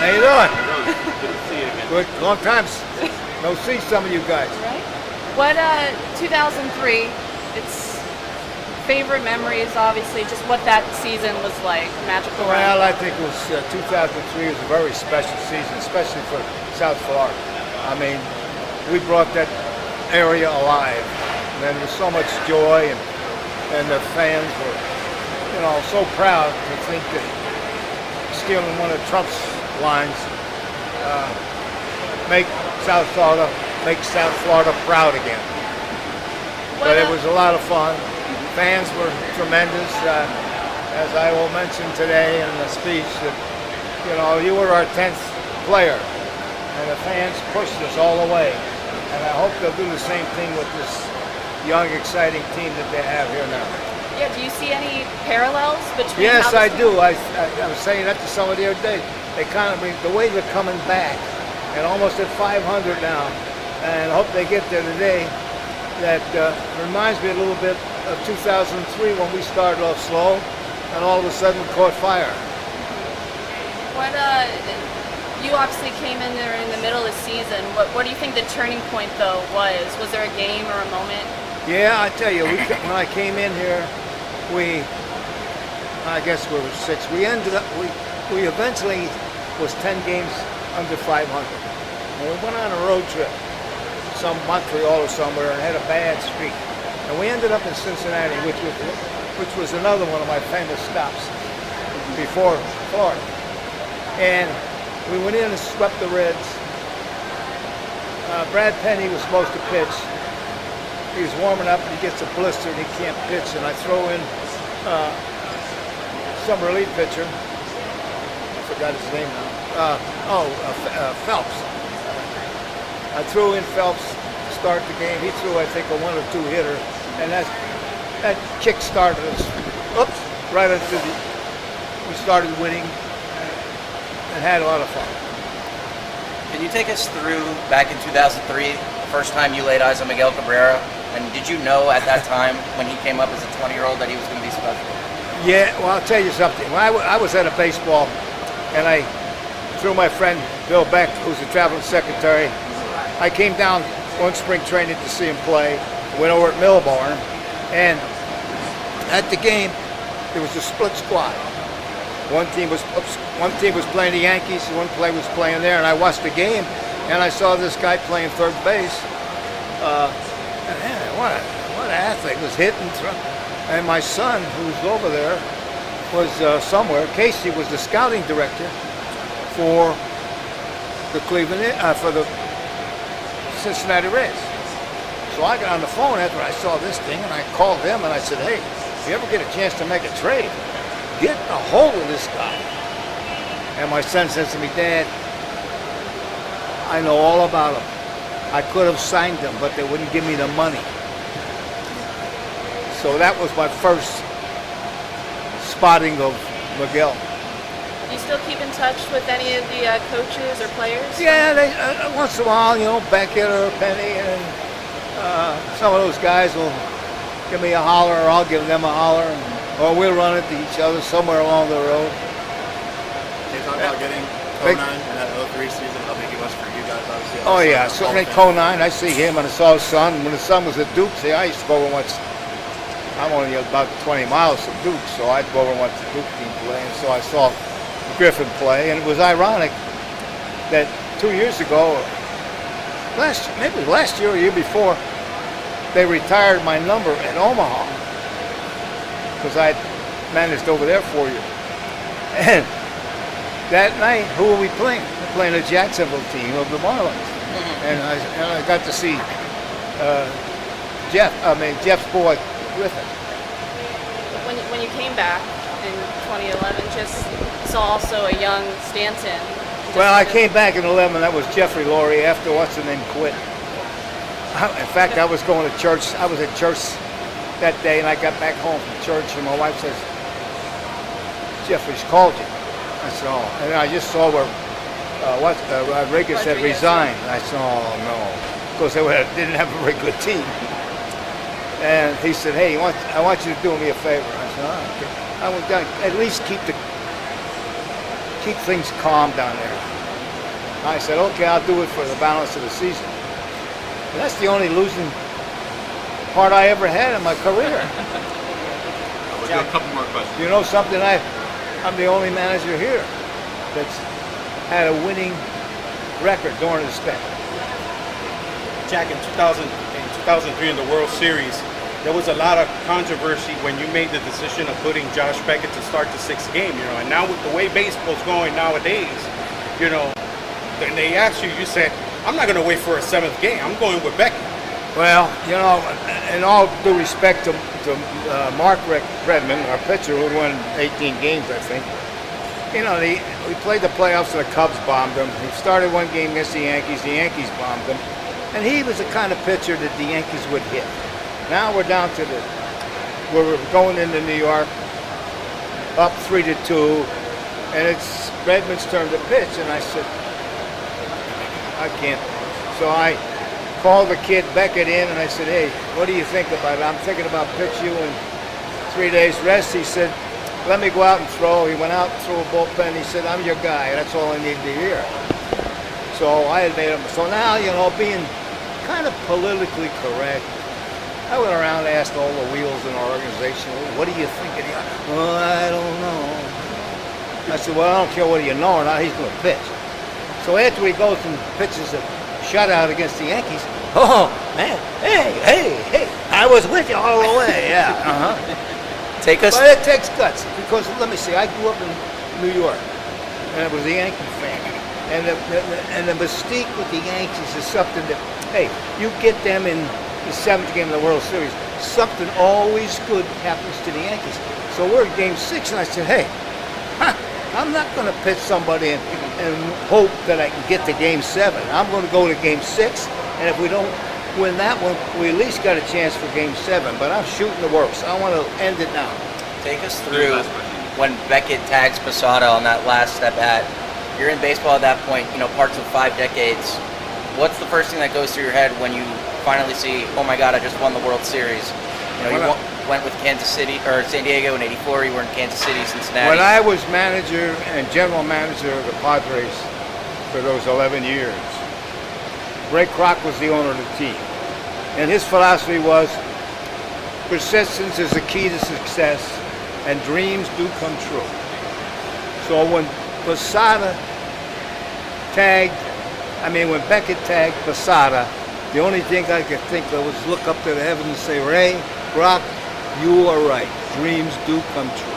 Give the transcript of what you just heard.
How you doing? Good to see you again. Good. Long time no see some of you guys. Right? What 2003? It's favorite memories, obviously, just what that season was like. Magical. Well, I think it was 2003 was a very special season, especially for South Florida. I mean, we brought that area alive, and there was so much joy, and the fans were, so proud to think that stealing one of Trump's lines make South Florida proud again. But it was a lot of fun. Fans were tremendous. As I will mention today in the speech, that you were our 10th player, and the fans pushed us all the way. And I hope they'll do the same thing with this young, exciting team that they have here now. Yeah. Do you see any parallels between? Yes, I do. I was saying that to somebody the other day. They kind of the way they're coming back, and almost at 500 now, and I hope they get there today. That reminds me a little bit of 2003 when we started off slow, and all of a sudden caught fire. What you obviously came in there in the middle of the season. What do you think the turning point though was? Was there a game or a moment? Yeah, I tell you, when I came in here, I guess we were 6. We ended up, we eventually was 10 games under 500. And we went on a road trip, some Montreal or somewhere, and had a bad streak. And we ended up in Cincinnati, which was another one of my famous stops before Florida. And we went in and swept the Reds. Brad Penny was supposed to pitch. He was warming up and he gets a blister and he can't pitch. And I throw in some relief pitcher. I forgot his name now. Phelps. I threw in Phelps to start the game. He threw, I think, a 1 or 2 hitter. And that kick started us. Oops, right into we started winning and had a lot of fun. Can you take us through back in 2003, the first time you laid eyes on Miguel Cabrera? And did you know at that time when he came up as a 20-year-old that he was going to be special? Yeah, well, I'll tell you something. When I was at a baseball, and through my friend Bill Beck, who's the traveling secretary, I came down one spring training to see him play. Went over at Milborn, and at the game, there was a split squad. One team was playing the Yankees, one player was playing there, and I watched the game, and I saw this guy playing third base. And man, what an athlete, was hitting, and my son, who's over there, was somewhere. Casey was the scouting director for the for the Cincinnati Reds. So I got on the phone after I saw this thing, and I called them, and I said, hey, if you ever get a chance to make a trade, get a hold of this guy. And my son says to me, Dad, I know all about him. I could have signed him, but they wouldn't give me the money. So that was my first spotting of Miguel. Do you still keep in touch with any of the coaches or players? Yeah, they once in a while, Beckett or Penny, and some of those guys will give me a holler, or I'll give them a holler, or we'll run into each other somewhere along the road. Can you talk about getting Conine in that 03 season, how big it was for you guys, obviously? Oh, yeah, certainly Conine. I see him, and I saw his son. When his son was at Duke, see, I used to go over and watch. I'm only about 20 miles from Duke, so I'd go over and watch the Duke team play, and so I saw Griffin play, and it was ironic that 2 years ago, maybe last year or year before, they retired my number at Omaha because I'd managed over there for you. And that night, who were we playing? We're playing a Jacksonville team of the Marlins, and I got to see Jeff's boy Griffin. When you came back in 2011, just saw also a young Stanton. Well, I came back in 11. That was Jeffrey Lurie after what's the name quit. In fact, I was going to church. I was at church that day, and I got back home from church, and my wife says, "Jeffrey's called you." I said, "Oh," and I just saw where Rodriguez had resigned. I said, "Oh no," because they didn't have a very good team. And he said, "Hey, I want you to do me a favor." I said, "Oh, okay. I would at least keep things calm down there." I said, okay, I'll do it for the balance of the season. And that's the only losing part I ever had in my career. We'll do a couple more questions. You know something? I'm the only manager here that's had a winning record during the stint. Jack, in 2003 in the World Series, there was a lot of controversy when you made the decision of putting Josh Beckett to start the sixth game, and now with the way baseball's going nowadays, and they asked you, you said, I'm not going to wait for a seventh game, I'm going with Beckett. Well, in all due respect to Mark Redmond, our pitcher, who won 18 games, I think, we played the playoffs and the Cubs bombed him. He started one game against the Yankees bombed him. And he was the kind of pitcher that the Yankees would hit. Now we're down to we're going into New York, up 3-2, and it's Redmond's turn to pitch, and I said, I can't. So I called the kid Beckett in, and I said, hey, what do you think about it? I'm thinking about pitch you in 3 days rest. He said, let me go out and throw. He went out and threw a bullpen. He said, I'm your guy. That's all I need to hear. So I had made him. So now, being kind of politically correct, I went around and asked all the wheels in our organization, what do you think of the... Well, I don't know. I said, well, I don't care whether you know or not, he's going to pitch. So after he goes and pitches a shutout against the Yankees, oh, man, hey, I was with you all the way, yeah, Take us. But it takes guts, because let me see, I grew up in New York, and I was a Yankee fan. And the mystique with the Yankees is something that, hey, you get them in the seventh game of the World Series, something always good happens to the Yankees. So we're in game 6, and I said, hey, I'm not going to pitch somebody and hope that I can get to game 7. I'm going to go to game 6, and if we don't win that one, we at least got a chance for game 7. But I'm shooting the works. I want to end it now. Take us through when Beckett tags Posada on that last step at. You're in baseball at that point, parts of 5 decades. What's the first thing that goes through your head when you finally see, oh my God, I just won the World Series? You went with Kansas City or San Diego in '84. You were in Kansas City, Cincinnati. When I was manager and general manager of the Padres for those 11 years, Ray Kroc was the owner of the team, and his philosophy was persistence is the key to success, and dreams do come true. So when when Beckett tagged Posada, the only thing I could think of was look up to the heavens and say, Ray, Kroc, you are right. Dreams do come true.